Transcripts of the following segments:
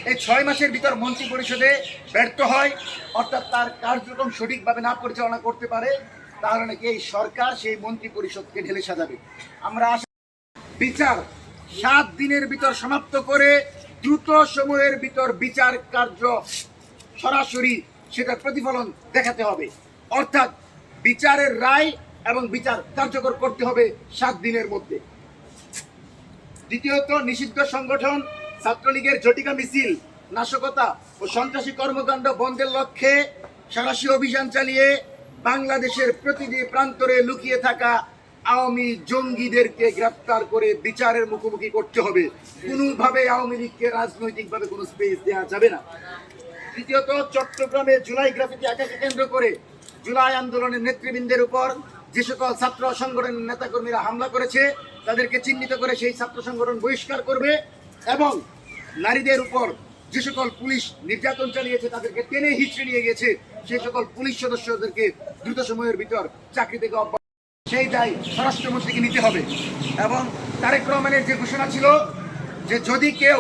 এই 6 মাসের ভিতর মন্ত্রী পরিষদে ব্যর্থ হয়, অর্থাৎ তার কার্যক্রম সঠিকভাবে না পরিচালনা করতে পারে, তাহলে নাকি এই সরকার সেই মন্ত্রী পরিষদকে ঢেলে সাজাবে। আমরা বিচার 7 দিনের ভিতর সমাপ্ত করে দ্রুত সময়ের ভিতর বিচার কার্য সরাসরি সেটার প্রতিফলন দেখাতে হবে, অর্থাৎ বিচারের রায় এবং বিচার কার্যকর করতে হবে 7 দিনের মধ্যে। দ্বিতীয়ত, নিষিদ্ধ সংগঠন ছাত্রলীগের ঝটিকা মিছিল, নাশকতা ও সন্ত্রাসী কর্মকাণ্ড বন্ধের লক্ষ্যে সাঁড়াশি অভিযান চালিয়ে বাংলাদেশের প্রতিটি প্রান্তরে লুকিয়ে থাকা আওয়ামী জঙ্গিদেরকে গ্রেফতার করে বিচারের মুখোমুখি করতে হবে। কোনোভাবে আওয়ামী লীগকে রাজনৈতিকভাবে কোনো স্পেস দেওয়া যাবে না। তৃতীয়ত, চট্টগ্রামে জুলাই গ্রাফিতি আঁকাকে কেন্দ্র করে জুলাই আন্দোলনের নেতৃবৃন্দের উপর যে সকল ছাত্র সংগঠনের নেতাকর্মীরা হামলা করেছে তাদেরকে চিহ্নিত করে সেই ছাত্র সংগঠন বহিষ্কার করবে, এবং নারীদের উপর যে সকল পুলিশ নির্যাতন চালিয়েছে তাদেরকে টেনে হিচড়ে নিয়ে গেছে সেই সকল পুলিশ সদস্যদেরকে দ্রুত সময়ের ভিতর চাকরি থেকে সেই দায় স্বরাষ্ট্রমন্ত্রীকে নিতে হবে। এবং তারেক রহমানের যে ঘোষণা ছিল যে যদি কেউ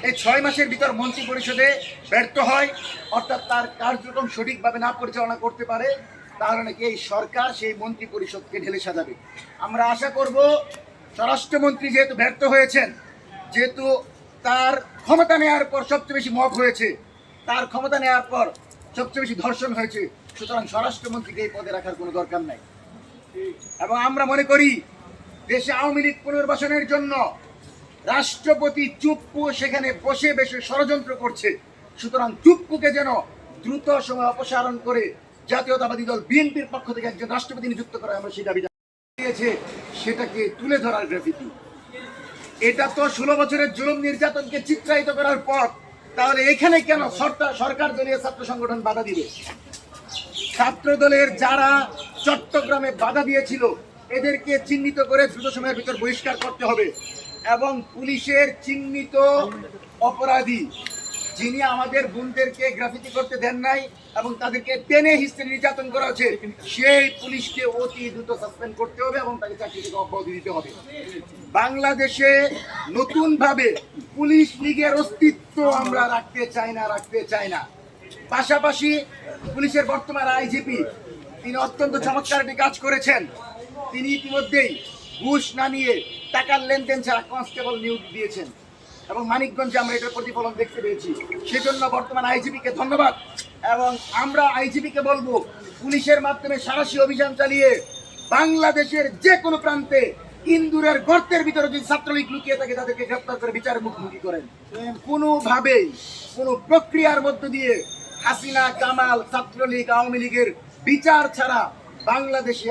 এই 6 মাসের ভিতর মন্ত্রী পরিষদে ব্যর্থ হয়, অর্থাৎ তার কার্যক্রম সঠিকভাবে না পরিচালনা করতে পারে, তাহলে নাকি এই সরকার সেই মন্ত্রী পরিষদকে ঢেলে সাজাবে। আমরা আশা করব স্বরাষ্ট্রমন্ত্রী যেহেতু ব্যর্থ হয়েছেন, যেহেতু তার ক্ষমতা নেওয়ার পর সবচেয়ে বেশি মব হয়েছে, তার ক্ষমতা নেওয়ার পর সবচেয়ে বেশি ধর্ষণ হয়েছে, সুতরাং স্বরাষ্ট্রমন্ত্রীকে এই পদে রাখার কোনো দরকার নাই। এবং আমরা মনে করি দেশে আওয়ামী লীগ পুনর্বাসনের জন্য রাষ্ট্রপতি চুপ্পু সেখানে বসে বসে ষড়যন্ত্র করছে, সুতরাং চুপ্পুকে যেন দ্রুত সময় অপসারণ করে জাতীয়তাবাদী দল বিএনপির পক্ষ থেকে একজন রাষ্ট্রপতি নিযুক্ত করা, আমরা সেই দাবি দিয়েছে। সেটাকে তুলে ধরার গ্রাফিতি, এটা তো 16 বছরের জুলুম নির্যাতনকে চিত্রায়িত করার পর, তাহলে এখানে কেন সরকার দলীয় ছাত্র সংগঠন বাধা দিবে? ছাত্র দলের যারা চট্টগ্রামে বাধা দিয়েছিল এদেরকে চিহ্নিত করে দ্রুত সময়ের ভিতর বহিষ্কার করতে হবে, এবং পুলিশের চিহ্নিত অপরাধী যিনি আমাদের বোনদেরকে গ্রাফিতি করতে দেন নাই এবং তাদেরকে টেনে হিস্ট্রি নির্যাতন করা হচ্ছে, সেই পুলিশকে অতি দ্রুত সাসপেন্ড করতে হবে এবং তাকে চাকরি থেকে অব্যাহতি দিতে হবে। বাংলাদেশে নতুনভাবে পুলিশ লীগের অস্তিত্ব আমরা রাখতে চাই না। পাশাপাশি পুলিশের বর্তমান আইজিপি তিনি অত্যন্ত চমৎকার একটি কাজ করেছেন। তিনি ইতিমধ্যেই ঘুষ না নিয়ে টাকার লেনদেন ছাড়া কনস্টেবল নিয়োগ দিয়েছেন, এবং মানিকগঞ্জে আমরা এটার প্রতিফলন দেখতে পেয়েছি। সেজন্য বর্তমান আইজিপিকে ধন্যবাদ, এবং আমরা আইজিপিকে বলবো পুলিশের মাধ্যমে সাঁড়াশি অভিযান চালিয়ে বাংলাদেশের যে কোনো প্রান্তে ইন্দুরের গর্তের ভিতরে যদি ছাত্রলীগ লুকিয়ে থাকে তাদেরকে গ্রেপ্তার করে বিচারের মুখোমুখি করেন। কোনোভাবেই কোনো প্রক্রিয়ার মধ্য দিয়ে হাসিনা, কামাল, ছাত্রলীগ, আওয়ামী লীগের বিচার ছাড়া বাংলাদেশে